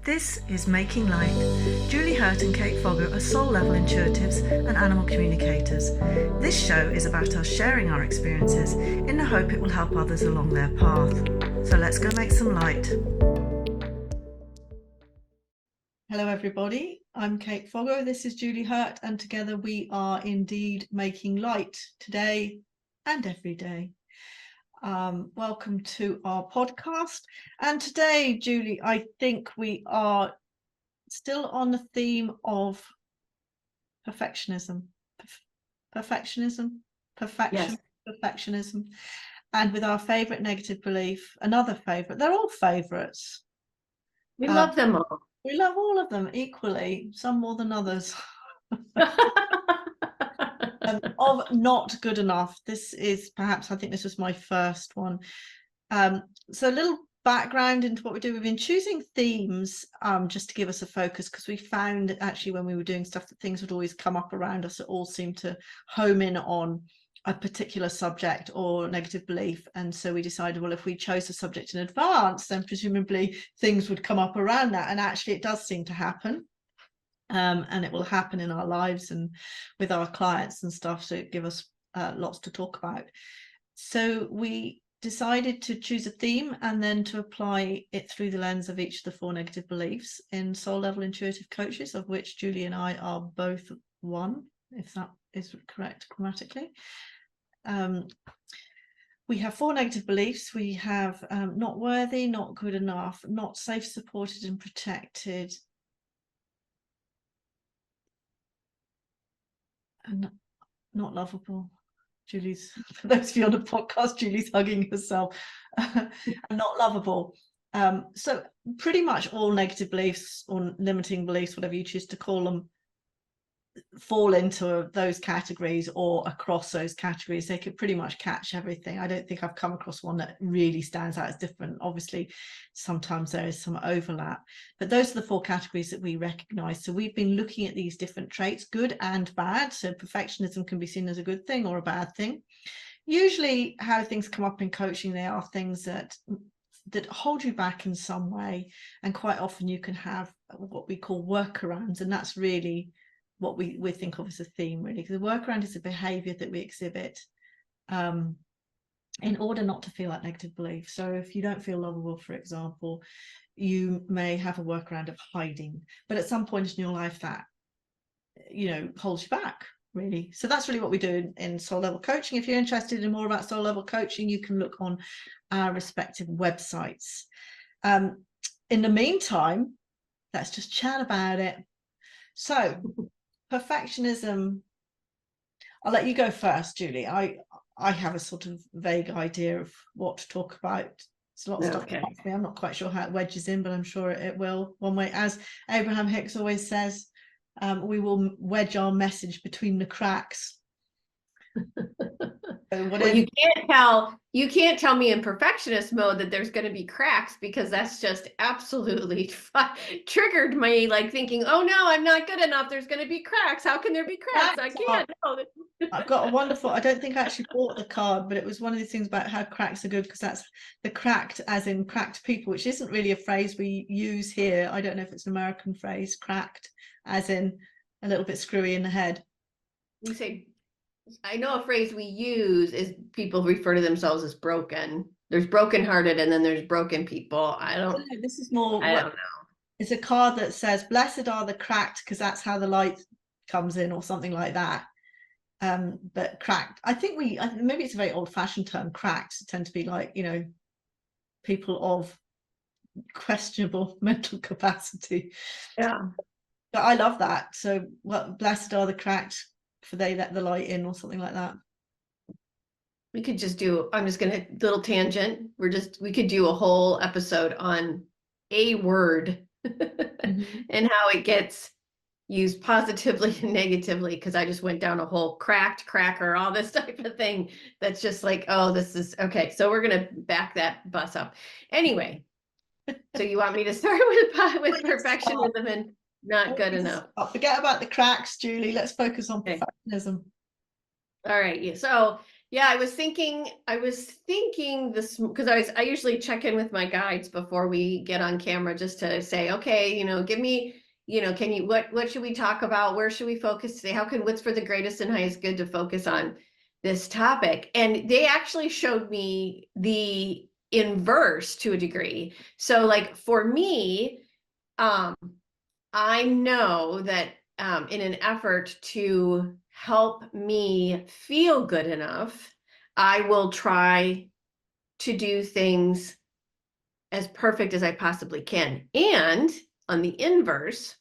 This is Making Light. Julie Hurt and Kate Foggo are soul-level intuitives and animal communicators. This show is about us sharing our experiences in the hope it will help others along their path. So let's go make some light. Hello everybody, I'm Kate Foggo, this is Julie Hurt, and together we are indeed making light today and every day. Welcome to our podcast, and today, Julie, I think we are still on the theme of perfectionism, perfection, Yes. perfectionism, and with our favorite negative belief, another favorite. They're all favorites. We love them all. We love all of them equally, some more than others. Of not good enough. This is perhaps, I think this was my first one. So a little background into what we do. We've been choosing themes just to give us a focus, because we found actually when we were doing stuff that things would always come up around us. It all seemed to home in on a particular subject or negative belief. And so we decided, well, if we chose a subject in advance, then presumably things would come up around that. And actually it does seem to happen. And it will happen in our lives and with our clients and stuff, so it gives us lots to talk about. So we decided to choose a theme and then to apply it through the lens of each of the 4 negative beliefs in soul level intuitive coaches, of which Julie and I are both one, if that is correct grammatically. We have 4 negative beliefs. We have not worthy, not good enough, not safe, supported and protected, and not lovable. Julie's, for those of you on the podcast, Julie's hugging herself. And not lovable. So pretty much all negative beliefs or limiting beliefs, whatever you choose to call them, fall into those categories or across those categories. They could pretty much catch everything. I don't think I've come across one that really stands out as different. Obviously, sometimes there is some overlap, but those are the 4 categories that we recognize. So we've been looking at these different traits, good and bad. So perfectionism can be seen as a good thing or a bad thing. Usually how things come up in coaching, they are things that hold you back in some way, and quite often you can have what we call workarounds, and that's really what we think of as a theme, really, because the workaround is a behavior that we exhibit in order not to feel that negative belief. So if you don't feel lovable, for example, you may have a workaround of hiding, but at some point in your life that, you know, holds you back, really. So that's really what we do in soul level coaching. If you're interested in more about soul level coaching, you can look on our respective websites. In the meantime, let's just chat about it. So perfectionism, I'll let you go first, Julie. I have a sort of vague idea of what to talk about. It's a lot of stuff for me. I'm not quite sure how it wedges in, but I'm sure it will one way. As Abraham Hicks always says, we will wedge our message between the cracks. Well, you can't tell me in perfectionist mode that there's going to be cracks, because that's just absolutely triggered me, like thinking, oh no, I'm not good enough, there's going to be cracks. How can there be cracks? I can't. No. I've got a wonderful, I don't think I actually bought the card, but it was one of these things about how cracks are good, because that's the cracked as in cracked people, which isn't really a phrase we use here. I don't know if it's an American phrase, cracked as in a little bit screwy in the head. We say, I know a phrase we use is people refer to themselves as broken. There's brokenhearted and then there's broken people. I don't know. This is more, I don't know. It's a card that says, blessed are the cracked, because that's how the light comes in, or something like that. But cracked, I think maybe it's a very old-fashioned term. Cracked tend to be like, you know, people of questionable mental capacity. Yeah. But I love that. So what, blessed are the cracked, for they let the light in, or something like that. We could just do, I'm just gonna, little tangent. We could do a whole episode on a word and how it gets used positively and negatively, because I just went down a whole cracked, cracker, all this type of thing. That's just like, oh, this is okay. So we're gonna back that bus up. Anyway, so you want me to start with perfectionism and not good enough? Forget about the cracks, Julie. Let's focus on perfectionism. All right. So Yeah, I was thinking this because I usually check in with my guides before we get on camera just to say, okay, give me, can you, what should we talk about? Where should we focus today? What's for the greatest and highest good to focus on this topic? And they actually showed me the inverse to a degree. So like for me, I know that in an effort to help me feel good enough, I will try to do things as perfect as I possibly can. And on the inverse,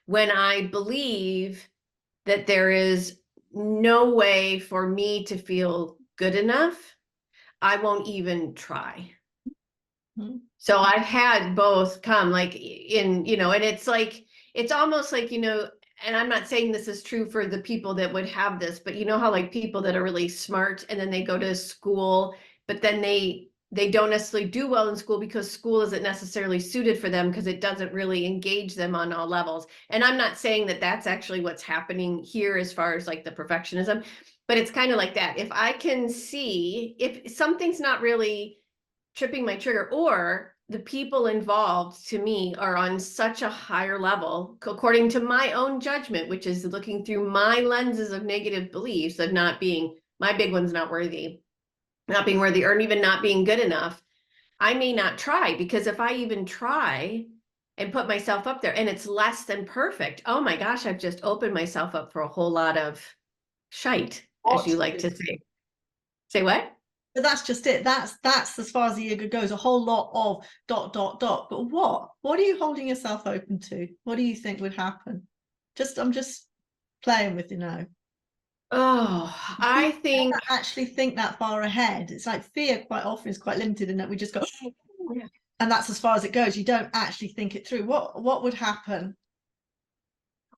when I believe that there is no way for me to feel good enough, I won't even try. Mm. So I've had both come like and it's almost like, and I'm not saying this is true for the people that would have this, but how like people that are really smart and then they go to school, but then they don't necessarily do well in school because school isn't necessarily suited for them because it doesn't really engage them on all levels. And I'm not saying that that's actually what's happening here as far as like the perfectionism, but it's kind of like that. If I can see if something's not really tripping my trigger, or the people involved to me are on such a higher level according to my own judgment, which is looking through my lenses of negative beliefs of not being, my big one's not worthy, not being worthy, or even not being good enough, I may not try, because if I even try and put myself up there and it's less than perfect, oh my gosh, I've just opened myself up for a whole lot of shite, as you What? like to say. Say what? But that's just it. That's as far as the ego goes. A whole lot of ... But what are you holding yourself open to? What do you think would happen? I'm just playing with you now. Oh, I People think, never actually think that far ahead. It's like fear quite often is quite limited in that we just go, and that's as far as it goes. You don't actually think it through. What would happen?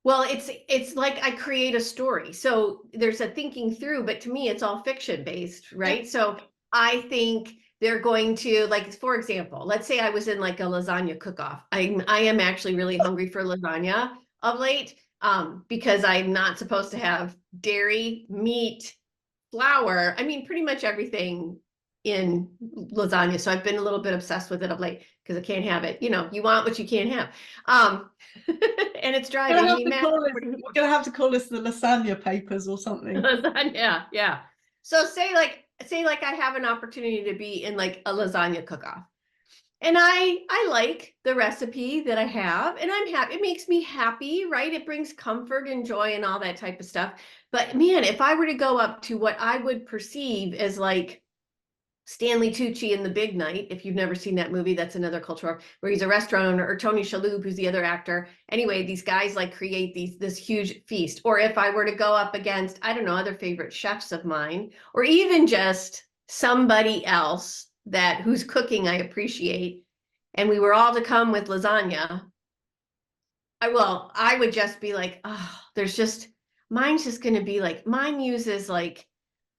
well, it's like I create a story. So there's a thinking through, but to me, it's all fiction based, Yeah. right? So I think they're going to, like, for example, let's say I was in like a lasagna cook-off. I am actually really hungry for lasagna of late, because I'm not supposed to have dairy, meat, flour. I mean, pretty much everything in lasagna. So I've been a little bit obsessed with it of late because I can't have it. You want what you can't have. And it's We're gonna driving have me to mad. call this, we're gonna have to call this the lasagna papers or something. Lasagna, yeah. So say like I have an opportunity to be in like a lasagna cook-off. And I like the recipe that I have, and I'm happy. It makes me happy, right? It brings comfort and joy and all that type of stuff. But man, if I were to go up to what I would perceive as like Stanley Tucci in The Big Night, if you've never seen that movie, that's another culture where he's a restaurant owner, or Tony Shalhoub, who's the other actor. Anyway, these guys like create this huge feast. Or if I were to go up against, I don't know, other favorite chefs of mine, or even just somebody else that whose cooking I appreciate, and we were all to come with lasagna, I would just be like, oh, mine's just going to be like, mine uses like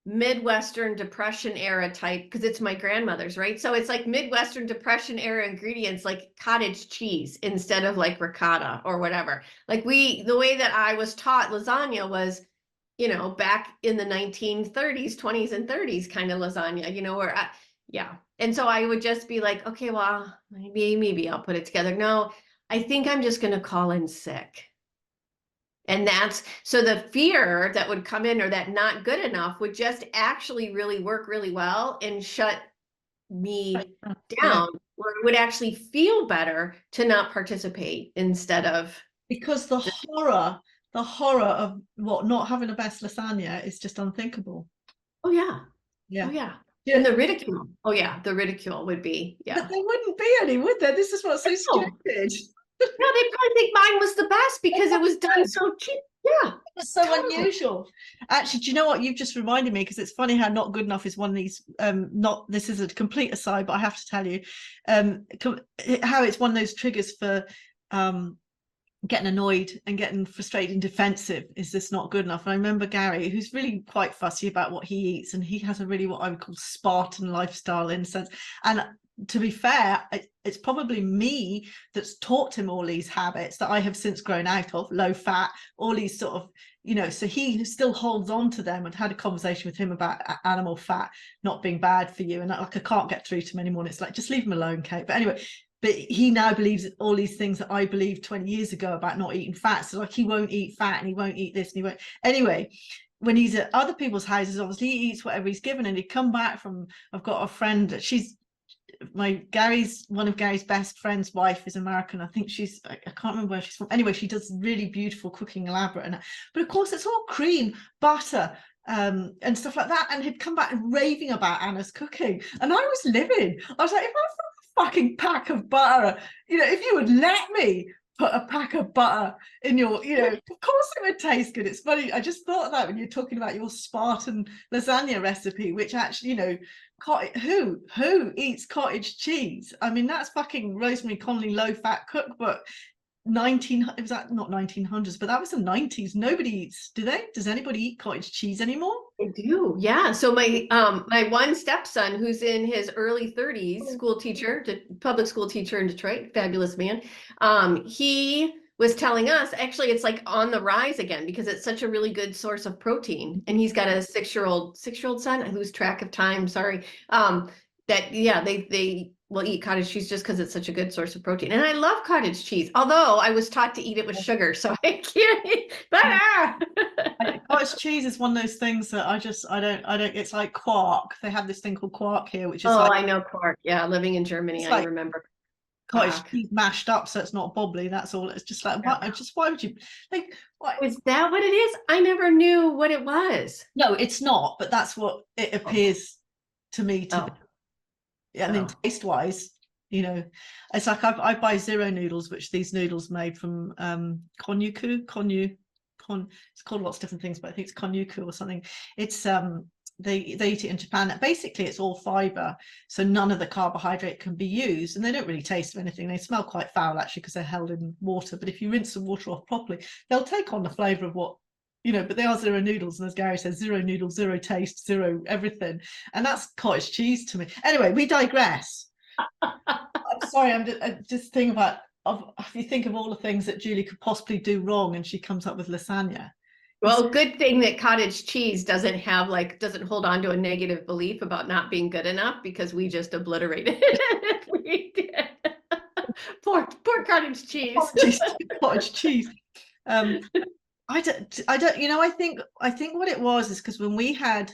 Midwestern Depression era type, because it's my grandmother's, right? So it's like Midwestern Depression era ingredients, like cottage cheese instead of like ricotta or whatever. Like the way that I was taught lasagna was, back in the 1930s, 20s and 30s kind of lasagna, yeah. And so I would just be like, okay, well, maybe I'll put it together. No, I think I'm just going to call in sick. And that's so the fear that would come in, or that not good enough, would just actually really work really well and shut me Yeah, down, where it would actually feel better to not participate instead of. because the horror of what not having the best lasagna is just unthinkable. Oh yeah. Oh Yeah. yeah. Yeah. And the ridicule. Oh yeah. The ridicule would be, But yeah. there wouldn't be any, would there? This is what's so No, stupid. no, they probably think mine was the best because it was done so cheap. Yeah, It's so totally. unusual. Actually, do you know what? You've just reminded me, because it's funny how not good enough is one of these, not, this is a complete aside, but I have to tell you, how it's one of those triggers for getting annoyed and getting frustrated and defensive. Is this not good enough? And I remember Gary, who's really quite fussy about what he eats, and he has a really, what I would call, Spartan lifestyle in a sense. And to be fair, it's probably me that's taught him all these habits that I have since grown out of, low fat, all these sort of, you know, so he still holds on to them. And had a conversation with him about animal fat not being bad for you. And like, I can't get through to him anymore. And it's like, just leave him alone, Kate. But anyway, but he now believes all these things that I believed 20 years ago about not eating fat. So like, he won't eat fat and he won't eat this and he won't. Anyway, when he's at other people's houses, obviously he eats whatever he's given. And he'd come back from, I've got a friend, she's one of Gary's best friend's wife is American. I think she's, I can't remember where she's from. Anyway, she does really beautiful cooking, elaborate, and but of course it's all cream, butter, and stuff like that. And he'd come back raving about Anna's cooking, and I was livid. I was like, if I fucking pack of butter, you know, if you would let me put a pack of butter in your, you know, of course it would taste good. It's funny, I just thought of that when you're talking about your Spartan lasagna recipe, which actually, you know, who eats cottage cheese? I mean, that's fucking Rosemary Conley low fat cookbook. It was that, not 1900s, but that was the 90s. Nobody eats, do they? Does anybody eat cottage cheese anymore? I do, yeah. So my one stepson, who's in his early 30s, public school teacher in Detroit, fabulous man. He was telling us, actually, it's like on the rise again because it's such a really good source of protein. And he's got a six-year-old son. I lose track of time, sorry. That yeah, they will eat cottage cheese just because it's such a good source of protein. And I love cottage cheese, although I was taught to eat it with sugar, so I can't eat. Cottage cheese is one of those things that I don't. It's like quark. They have this thing called quark here, which is like, I know quark. Yeah, living in Germany, I remember. Cottage cheese mashed up so it's not bobbly. That's all. It's just like, why would you, like, what is that what it is? I never knew what it was. No, it's not, but that's what it appears to me to be. Yeah, and then taste wise, you know, it's like I buy zero noodles, which these noodles made from it's called lots of different things, but I think it's konyuku or something. It's they eat it in Japan. Basically it's all fiber, so none of the carbohydrate can be used, and they don't really taste of anything. They smell quite foul actually because they're held in water, but if you rinse the water off properly, they'll take on the flavor of what, you know, but they are zero noodles, and as Gary says, zero noodles, zero taste, zero everything, and that's cottage cheese to me. Anyway, we digress. I'm sorry, I'm just thinking about, if you think of all the things that Julie could possibly do wrong, and she comes up with lasagna. Well, good thing that cottage cheese doesn't hold on to a negative belief about not being good enough, because we just obliterated it. We did. Poor cottage cheese. Cottage cheese. I don't, you know, I think what it was is because when we had,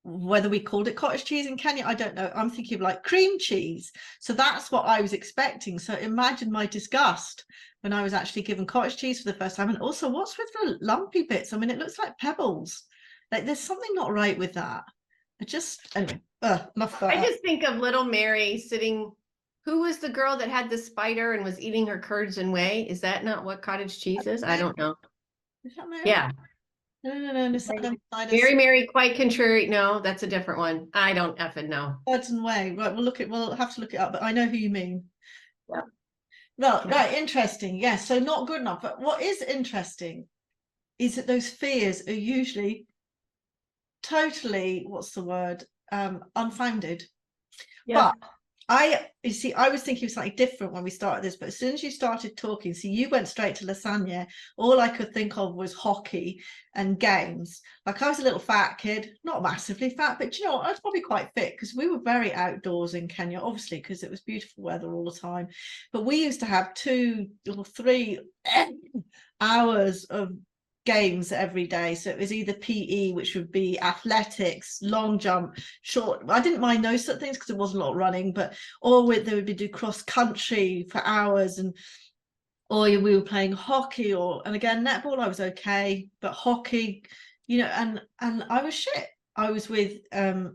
whether we called it cottage cheese in Kenya, I don't know. I'm thinking of like cream cheese. So that's what I was expecting. So imagine my disgust when I was actually given cottage cheese for the first time. And also, what's with the lumpy bits? I mean, it looks like pebbles. Like there's something not right with that. Anyway, enough I just think of little Mary sitting. Who was the girl that had the spider and was eating her curds and whey? Is that not what cottage cheese is? I don't know. Is that Mary? Yeah. No. Mary, quite contrary. No, that's a different one. I don't effing know. Curds and whey. Right, we'll have to look it up, but I know who you mean. Yeah. Well, right, interesting. Yes, so not good enough. But what is interesting is that those fears are usually totally, what's the word, unfounded. Yeah. But you see, I was thinking of something different when we started this, but as soon as you started talking, see, you went straight to lasagna. All I could think of was hockey and games. Like I was a little fat kid, not massively fat, but you know, I was probably quite fit because we were very outdoors in Kenya, obviously, because it was beautiful weather all the time. But we used to have 2 or 3 hours of games every day. So it was either PE, which would be athletics, long jump, short. I didn't mind those sort of things because there wasn't a lot of running, but they would be do cross country for hours, or we were playing hockey, and again netball I was okay, but hockey, you know, and I was shit. I was with in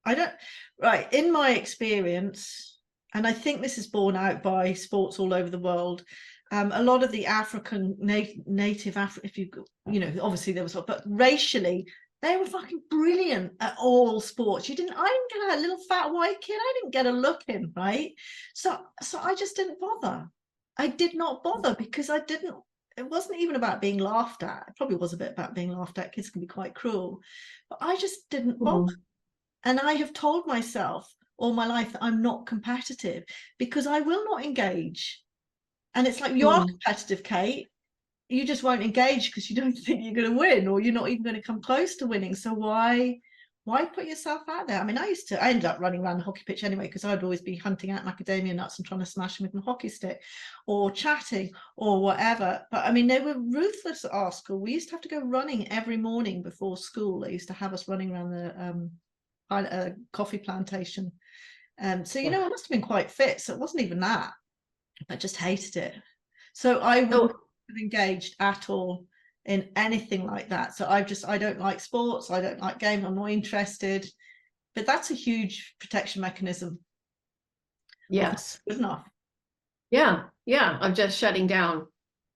my experience, and I think this is borne out by sports all over the world. A lot of the African native if you know, obviously there was, but racially they were fucking brilliant at all sports. I didn't get a little fat white kid. I didn't get a look in, right? So I just didn't bother. I did not bother because it wasn't even about being laughed at. It probably was a bit about being laughed at. Kids can be quite cruel, but I just didn't bother. And I have told myself, all my life that I'm not competitive, because I will not engage. And it's like, you are competitive, Kate. You just won't engage because you don't think you're going to win, or you're not even going to come close to winning. So why put yourself out there? I mean, I ended up running around the hockey pitch anyway, because I'd always be hunting out macadamia nuts and trying to smash them with my hockey stick, or chatting or whatever. But I mean, they were ruthless at our school. We used to have to go running every morning before school. They used to have us running around the coffee plantation. So, you know, I must have been quite fit. So it wasn't even that. I just hated it. So I wouldn't have engaged at all in anything like that. So I don't like sports. I don't like games. I'm not interested. But that's a huge protection mechanism. Yes. Good enough. Yeah. Yeah. Of just shutting down,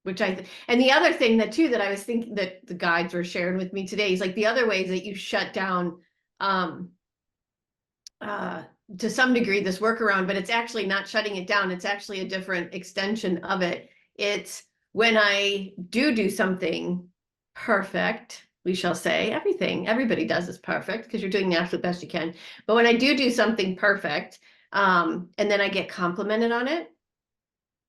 which and the other thing that I was thinking that the guides were sharing with me today is like the other ways that you shut down, to some degree, this workaround, but it's actually not shutting it down. It's actually a different extension of it. It's when I do something perfect, we shall say, everybody does is perfect because you're doing the absolute best you can. But when I do something perfect, and then I get complimented on it,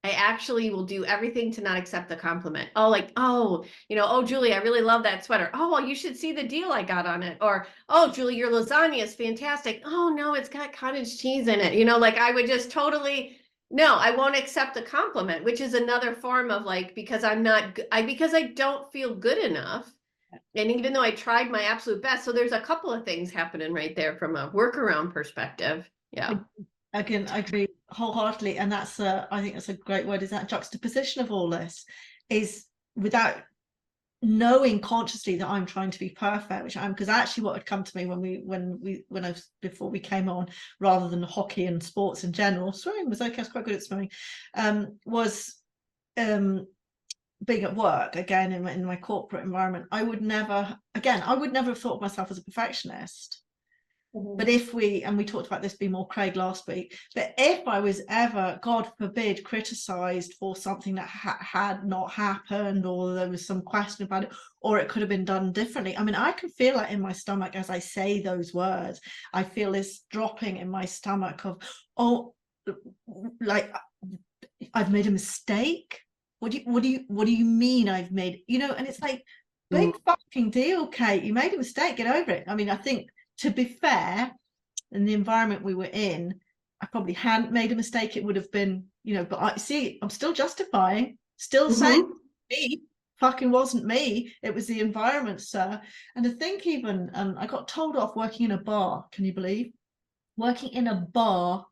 I actually will do everything to not accept the compliment. Oh, like, oh, oh, Julie, I really love that sweater. Oh, well, you should see the deal I got on it. Or, oh, Julie, your lasagna is fantastic. Oh, no, it's got cottage cheese in it. Like I would just totally, no, I won't accept a compliment, which is another form of like, because because I don't feel good enough. And even though I tried my absolute best. So there's a couple of things happening right there from a workaround perspective. Yeah. Again, I agree wholeheartedly, and I think that's a great word. Is that juxtaposition of all this is without knowing consciously that I'm trying to be perfect, which I'm, because actually what had come to me before we came on, rather than hockey and sports in general, swimming was okay. I was quite good at swimming. Was being at work again in my corporate environment. I would never have thought of myself as a perfectionist. But if we talked about this being more Craig last week, but if I was ever, God forbid, criticized for something that had not happened, or there was some question about it, or it could have been done differently, I mean, I can feel it in my stomach as I say those words. I feel this dropping in my stomach of, oh, like I've made a mistake. What do you mean I've made, and it's like, big fucking deal, Kate. You made a mistake. Get over it. I mean, I think, to be fair, in the environment we were in, I probably hadn't made a mistake. It would have been, but I'm still justifying, still saying me fucking wasn't me. It was the environment, sir. And I think even I got told off working in a bar. Can you believe? Working in a bar,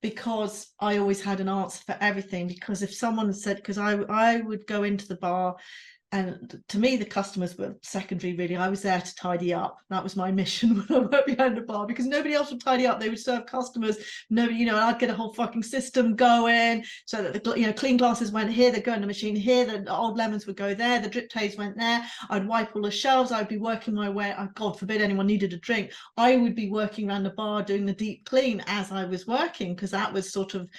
because I always had an answer for everything. Because if someone said, because I would go into the bar, and to me, the customers were secondary, really. I was there to tidy up. That was my mission when I worked behind the bar, because nobody else would tidy up. They would serve customers. Nobody, I'd get a whole fucking system going so that the clean glasses went here, they'd go in the machine here, the old lemons would go there, the drip trays went there. I'd wipe all the shelves. I'd be working my way. God forbid anyone needed a drink. I would be working around the bar doing the deep clean as I was working, because that was sort of,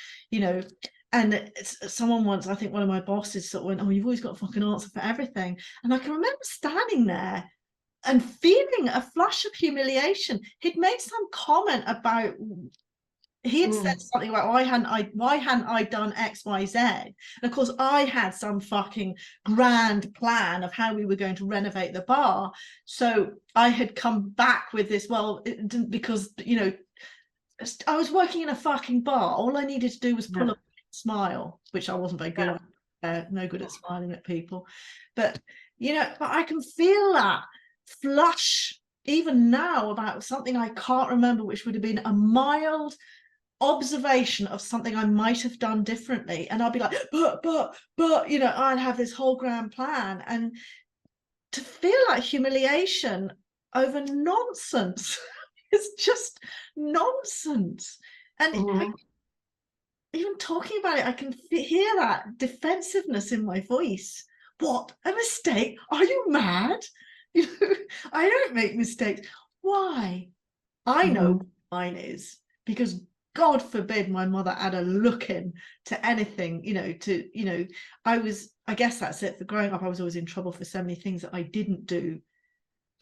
and someone once, I think one of my bosses sort of went, oh, you've always got a fucking answer for everything. And I can remember standing there and feeling a flush of humiliation. He'd made some comment about, he had said something about why hadn't I done X, Y, Z? And of course, I had some fucking grand plan of how we were going to renovate the bar. So I had come back with this, well, it didn't, because, I was working in a fucking bar. All I needed to do was pull up, smile, which I wasn't very good at. No good at smiling at people, but but I can feel that flush even now about something I can't remember, which would have been a mild observation of something I might have done differently, and I'll be like, but I'd have this whole grand plan, and to feel that humiliation over nonsense is just nonsense. And even talking about it, I can hear that defensiveness in my voice. What, a mistake? Are you mad? I don't make mistakes. Why? I know mine is, because God forbid my mother had a look in to anything, I guess that's it. For growing up, I was always in trouble for so many things that I didn't do.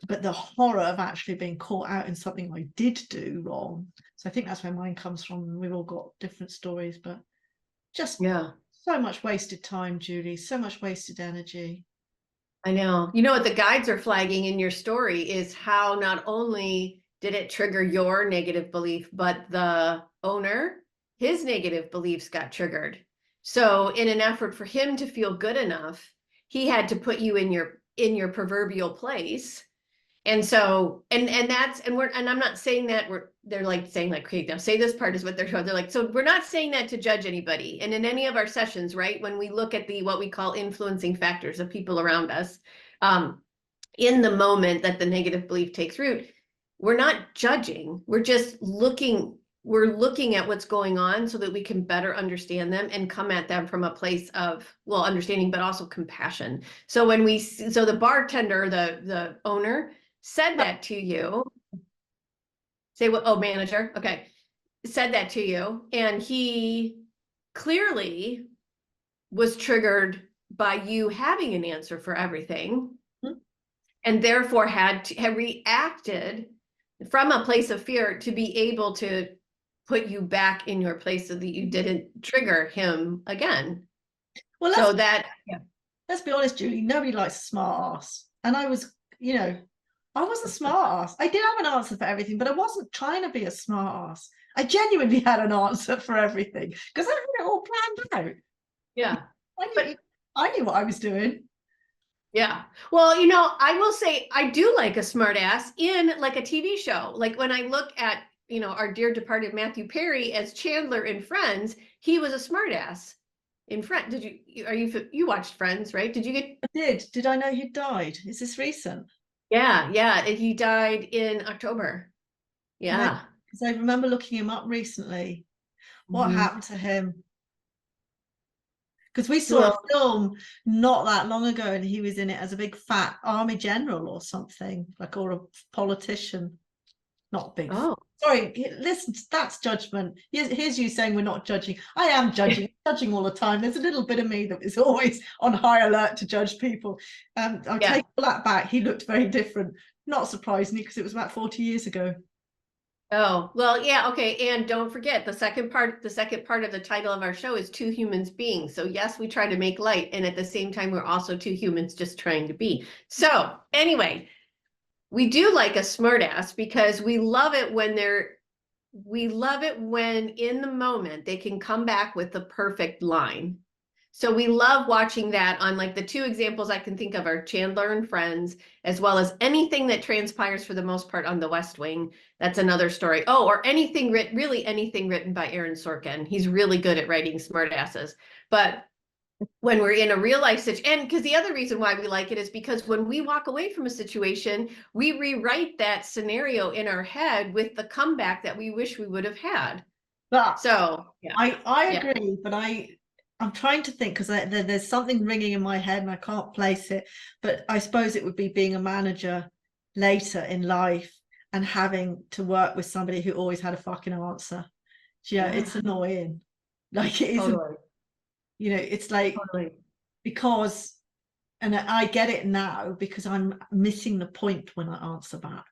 but the horror of actually being caught out in something I did do wrong. So I think that's where mine comes from. We've all got different stories, but just so much wasted time, Julie, so much wasted energy. I know. You know what the guides are flagging in your story is how not only did it trigger your negative belief, but the owner, his negative beliefs got triggered. So in an effort for him to feel good enough, he had to put you in your proverbial place. And so, and I'm not saying that they're like saying like, okay, now say this part is what they're like, so we're not saying that to judge anybody. And in any of our sessions, right, when we look at what we call influencing factors of people around us, in the moment that the negative belief takes root, we're not judging, we're just looking at what's going on so that we can better understand them and come at them from a place of, well, understanding, but also compassion. So when so the bartender, the owner, said that to you, say what? Oh, manager. Okay. Said that to you. And he clearly was triggered by you having an answer for everything. Mm-hmm. And therefore had reacted from a place of fear to be able to put you back in your place so that you didn't trigger him again. Well, let's be honest, Julie, nobody likes a smart ass. And I was, I was a smart ass. I did have an answer for everything, but I wasn't trying to be a smart ass. I genuinely had an answer for everything because I had it all planned out. Yeah. I knew what I was doing. Yeah. Well, I will say I do like a smart ass in like a TV show. Like when I look at, our dear departed Matthew Perry as Chandler in Friends, he was a smart ass in Friends. You watched Friends, right? I did. Did I know he died? Is this recent? Yeah. He died in October. Yeah. Because I remember looking him up recently. What happened to him? Because we saw a film not that long ago and he was in it as a big fat army general or something, or a politician. Not big. Oh. Sorry, listen, that's judgment. Here's you saying we're not judging. I am judging, judging all the time. There's a little bit of me that is always on high alert to judge people. I'll take all that back. He looked very different. Not surprisingly, because it was about 40 years ago. Oh, well, yeah, okay. And don't forget the second part of the title of our show is Two Humans Being. So yes, we try to make light, and at the same time, we're also two humans just trying to be. So anyway, we do like a smartass because we love it when in the moment they can come back with the perfect line. So we love watching that on like the two examples I can think of are Chandler and Friends, as well as anything that transpires for the most part on The West Wing. That's another story. Oh, or anything written by Aaron Sorkin. He's really good at writing smartasses. But when we're in a real life situation, and because the other reason why we like it is because when we walk away from a situation, we rewrite that scenario in our head with the comeback that we wish we would have had. But so yeah. I agree, but I'm trying to think because there's something ringing in my head and I can't place it. But I suppose it would be being a manager later in life and having to work with somebody who always had a fucking answer. It's annoying. Like it isn't. Totally. It's like because, and I get it now because I'm missing the point when I answer back.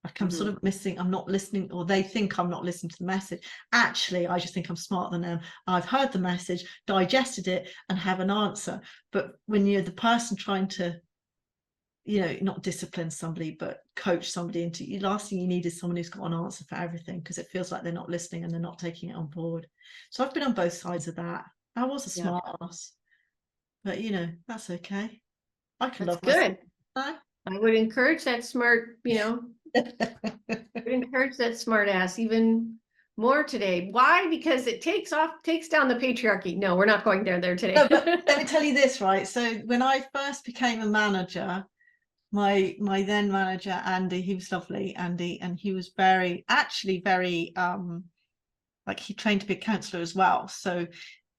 Like I'm sort of missing, I'm not listening, or they think I'm not listening to the message. Actually, I just think I'm smarter than them. I've heard the message, digested it, and have an answer. But when you're the person trying to, not discipline somebody, but coach somebody into, the last thing you need is someone who's got an answer for everything because it feels like they're not listening and they're not taking it on board. So I've been on both sides of that. I was a smart ass, but that's okay. I can love good. I would encourage that smart, I would encourage that smart ass even more today. Why? Because it takes down the patriarchy. No, we're not going there today. No, but let me tell you this, right? So when I first became a manager, my then manager, Andy, he was lovely, Andy, and he was very like he trained to be a counsellor as well. So,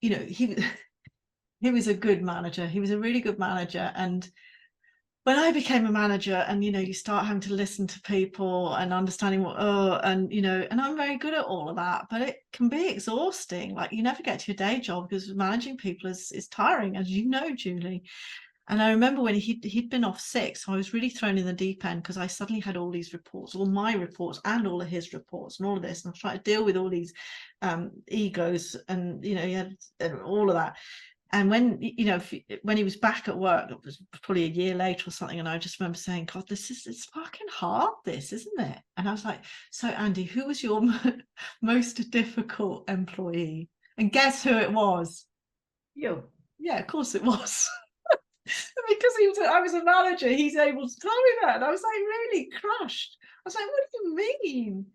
he was a good manager. He was a really good manager. And when I became a manager and, you start having to listen to people and understanding and I'm very good at all of that, but it can be exhausting. Like you never get to your day job because managing people is tiring, as you know, Julie. And I remember when he'd been off sick, so I was really thrown in the deep end because I suddenly had all these reports, all my reports and all of his reports and all of this, and I was trying to deal with all these egos, and he had all of that. And when when he was back at work, it was probably a year later or something, and I just remember saying, God, it's fucking hard, this, isn't it? And I was like, so Andy, who was your most difficult employee? And guess who it was? You. Yeah, of course it was. Because I was a manager, he's able to tell me that. And I was like really crushed. I was like, what do you mean?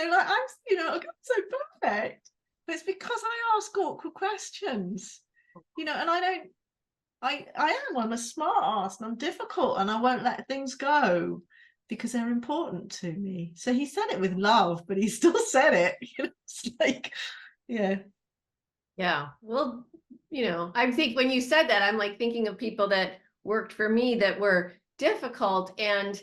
Like I'm so perfect. But it's because I ask awkward questions. And I'm a smart ass, and I'm difficult, and I won't let things go because they're important to me. So he said it with love, but he still said it. It's like, yeah. Yeah. Well, I think when you said that, I'm like thinking of people that worked for me that were difficult, and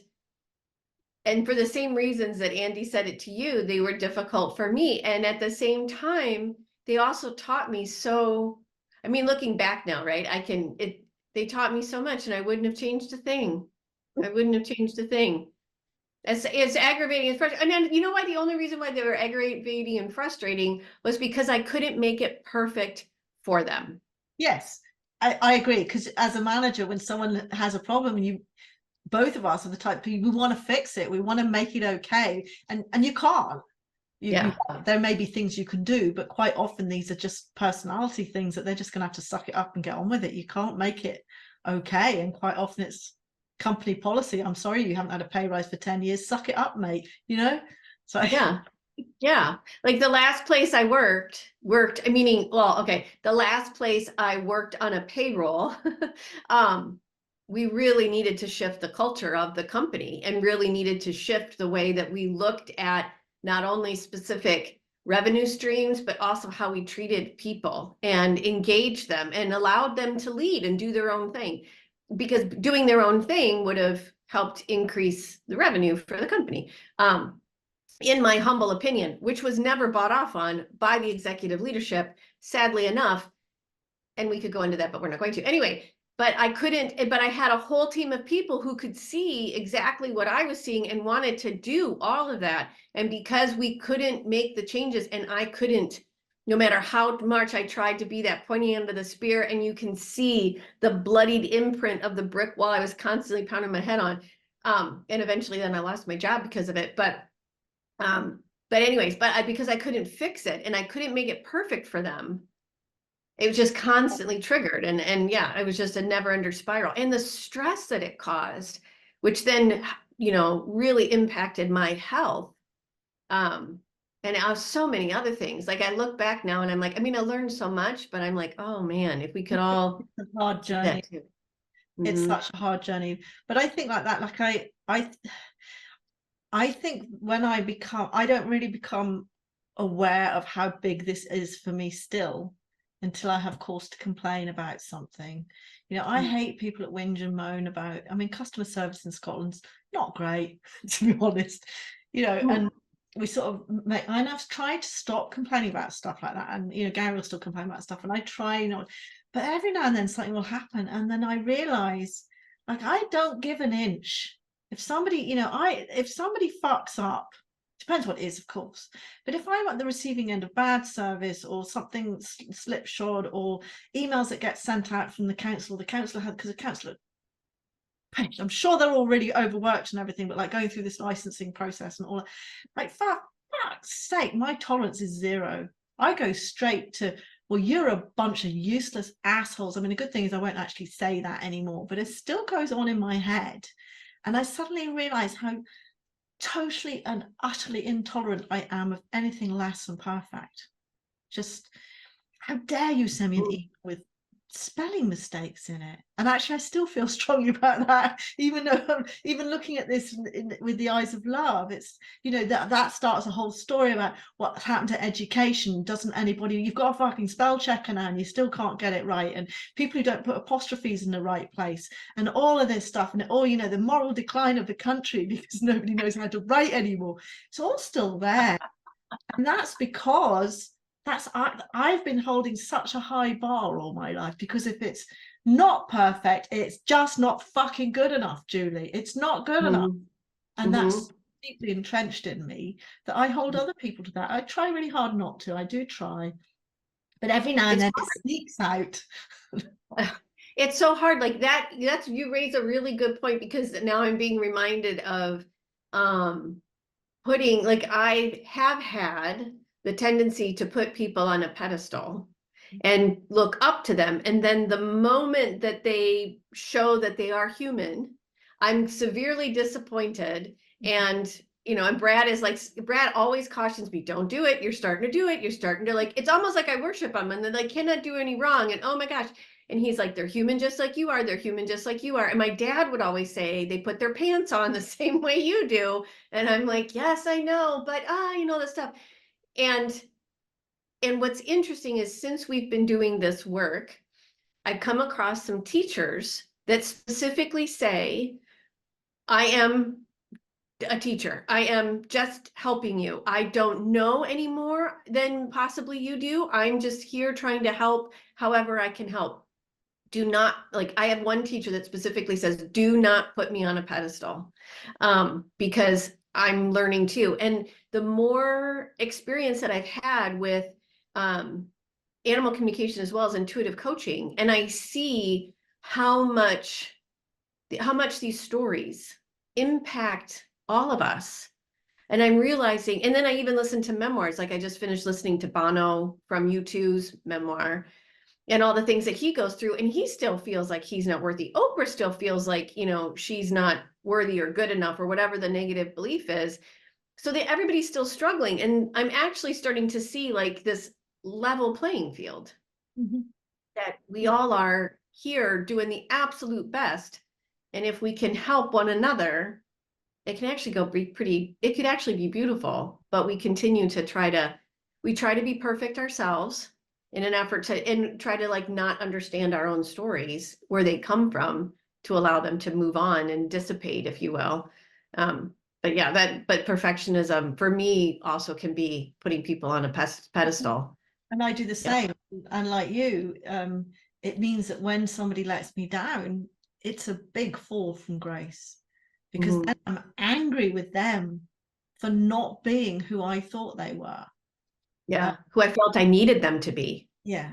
for the same reasons that Andy said it to you, they were difficult for me. And at the same time, they also taught me so, I mean, looking back now, right? They taught me so much, and I wouldn't have changed a thing. I wouldn't have changed a thing. It's aggravating and frustrating. And then, you know why? The only reason why they were aggravating and frustrating was because I couldn't make it perfect for them. Yes, I agree. Because as a manager, when someone has a problem, and both of us are the type of people, we want to fix it, we want to make it okay, and you can't. There may be things you can do, but quite often these are just personality things that they're just going to have to suck it up and get on with it. You can't make it okay, and quite often it's company policy. I'm sorry you haven't had a pay rise for 10 years, suck it up, mate. So yeah, like the last place I worked, meaning, well, okay, the last place I worked on a payroll, we really needed to shift the culture of the company, and really needed to shift the way that we looked at not only specific revenue streams, but also how we treated people and engaged them and allowed them to lead and do their own thing, because doing their own thing would have helped increase the revenue for the company. In my humble opinion, which was never bought off on by the executive leadership, sadly enough. And we could go into that, but we're not going to. Anyway, but I had a whole team of people who could see exactly what I was seeing and wanted to do all of that. And because we couldn't make the changes, and I couldn't, no matter how much I tried to be that pointy end of the spear, and you can see the bloodied imprint of the brick wall I was constantly pounding my head on. And eventually then I lost my job because of it. Anyways, because I couldn't fix it and I couldn't make it perfect for them, it was just constantly triggered. And yeah, it was just a never ending spiral, and the stress that it caused, which then, really impacted my health. And so many other things. Like I look back now and I'm like, I mean, I learned so much, but I'm like, oh man, if we could all it's a hard do journey. that too. It's Mhm. such a hard journey. But I think like that, like I think when I don't really become aware of how big this is for me still until I have cause to complain about something. I hate people that whinge and moan about, I mean, customer service in Scotland's not great, to be honest, and we sort of and I've tried to stop complaining about stuff like that. And, Gary will still complain about stuff, and I try not, but every now and then something will happen. And then I realize, like, I don't give an inch. If somebody, if somebody fucks up, depends what it is, of course. But if I'm at the receiving end of bad service, or something slipshod, or emails that get sent out from the council had, because the council, I'm sure they're already overworked and everything, but like going through this licensing process and all that, like, for fuck's sake, my tolerance is zero. I go straight to, well, you're a bunch of useless assholes. I mean, the good thing is I won't actually say that anymore, but it still goes on in my head. And I suddenly realize how totally and utterly intolerant I am of anything less than perfect. Just, how dare you send me an email with spelling mistakes in it? And actually, I still feel strongly about that, even though I'm even looking at this with the eyes of love. It's, that starts a whole story about what happened to education. Doesn't anybody, you've got a fucking spell checker now and you still can't get it right, and people who don't put apostrophes in the right place, and all of this stuff, and the moral decline of the country because nobody knows how to write anymore. It's all still there. And that's because I've been holding such a high bar all my life, because if it's not perfect, it's just not fucking good enough, Julie. It's not good enough. And that's deeply entrenched in me, that I hold other people to that. I try really hard not to. I do try. But every now and It's then hard. it sneaks out. It's so hard. Like that's you raise a really good point, because now I'm being reminded of putting, like, I have had the tendency to put people on a pedestal and look up to them. And then the moment that they show that they are human, I'm severely disappointed. And, and Brad always cautions me, don't do it. You're starting to do it. You're starting to, like, it's almost like I worship them and then they cannot do any wrong. And oh my gosh. And he's like, they're human just like you are. They're human just like you are. And my dad would always say, they put their pants on the same way you do. And I'm like, yes, I know, but this stuff. And what's interesting is, since we've been doing this work, I've come across some teachers that specifically say, I am a teacher. I am just helping you. I don't know any more than possibly you do. I'm just here trying to help however I can help. Do not, like, I have one teacher that specifically says, do not put me on a pedestal, because I'm learning too. And the more experience that I've had with animal communication as well as intuitive coaching, and I see how much these stories impact all of us. And I'm realizing, and then I even listen to memoirs. Like, I just finished listening to Bono from U2's memoir, and all the things that he goes through, and he still feels like he's not worthy. Oprah still feels like, she's not worthy or good enough, or whatever the negative belief is. So that everybody's still struggling. And I'm actually starting to see, like, this level playing field, that we all are here doing the absolute best. And if we can help one another, it can actually it could actually be beautiful. But we continue to try to be perfect ourselves in an effort to, and try to, like, not understand our own stories, where they come from, to allow them to move on and dissipate, if you will. But yeah, but perfectionism for me also can be putting people on a pedestal. And I do the same. And like you, it means that when somebody lets me down, it's a big fall from grace, because then I'm angry with them for not being who I thought they were. Yeah, who I felt I needed them to be. Yeah.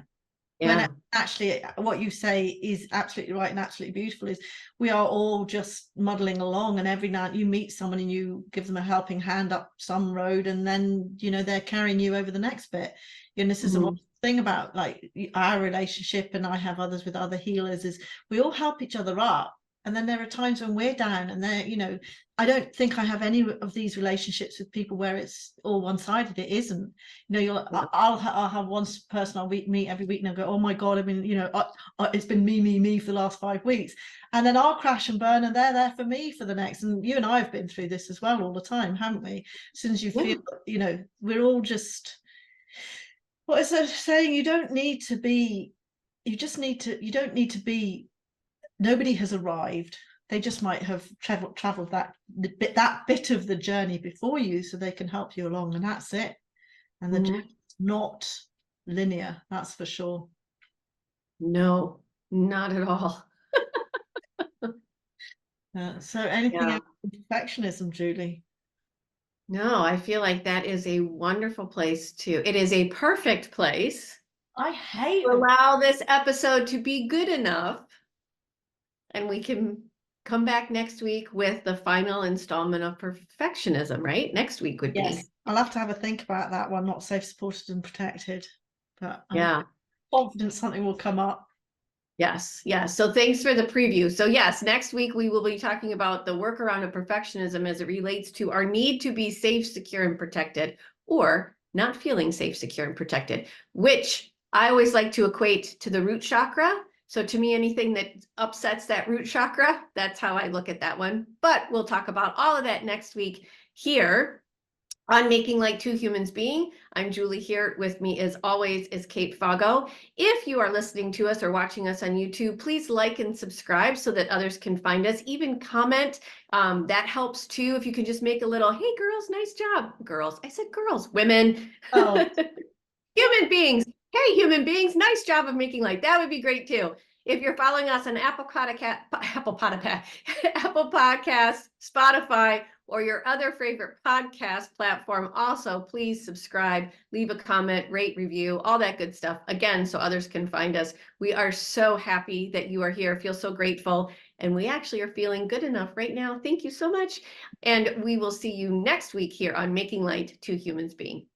When Yeah. actually what you say is absolutely right and absolutely beautiful, is we are all just muddling along, and every night you meet someone and you give them a helping hand up some road, and then they're carrying you over the next bit. This is a wonderful thing about, like, our relationship, and I have others with other healers, is we all help each other up. And then there are times when we're down, and I don't think I have any of these relationships with people where it's all one-sided. It isn't. I'll have one person I'll meet every week, and I'll go, oh my God, I mean, it's been me for the last 5 weeks. And then I'll crash and burn, and they're there for me for the next. And you and I have been through this as well all the time, haven't we? Since you feel, we're all just, what is that saying? You don't need to be, you don't need to be, nobody has arrived. They just might have traveled that bit of the journey before you, so they can help you along, and that's it. And the journey's not linear, that's for sure. No, not at all. So anything else on perfectionism, Julie? No, I feel like that is a wonderful place it is a perfect place I hate to allow this episode to be good enough. And we can come back next week with the final installment of perfectionism, right? Next week would be. I'll have to have a think about that one, not safe, supported, and protected. But I'm confident something will come up. Yes. So thanks for the preview. So yes, next week we will be talking about the workaround of perfectionism as it relates to our need to be safe, secure, and protected, or not feeling safe, secure, and protected, which I always like to equate to the root chakra. So to me, anything that upsets that root chakra, that's how I look at that one. But we'll talk about all of that next week here on Making Like Two Humans Being. I'm Julie. Here with me, as always, is Kate Fago. If you are listening to us or watching us on YouTube, please like and subscribe so that others can find us. Even comment. That helps too. If you can just make a little, hey girls, nice job. Girls, I said girls, women. Oh. Human beings. Hey, human beings, nice job of making light. That would be great too. If you're following us on Apple Podcast, Spotify, or your other favorite podcast platform, also please subscribe, leave a comment, rate, review, all that good stuff. Again, so others can find us. We are so happy that you are here. Feel so grateful. And we actually are feeling good enough right now. Thank you so much. And we will see you next week here on Making Light to Humans Being.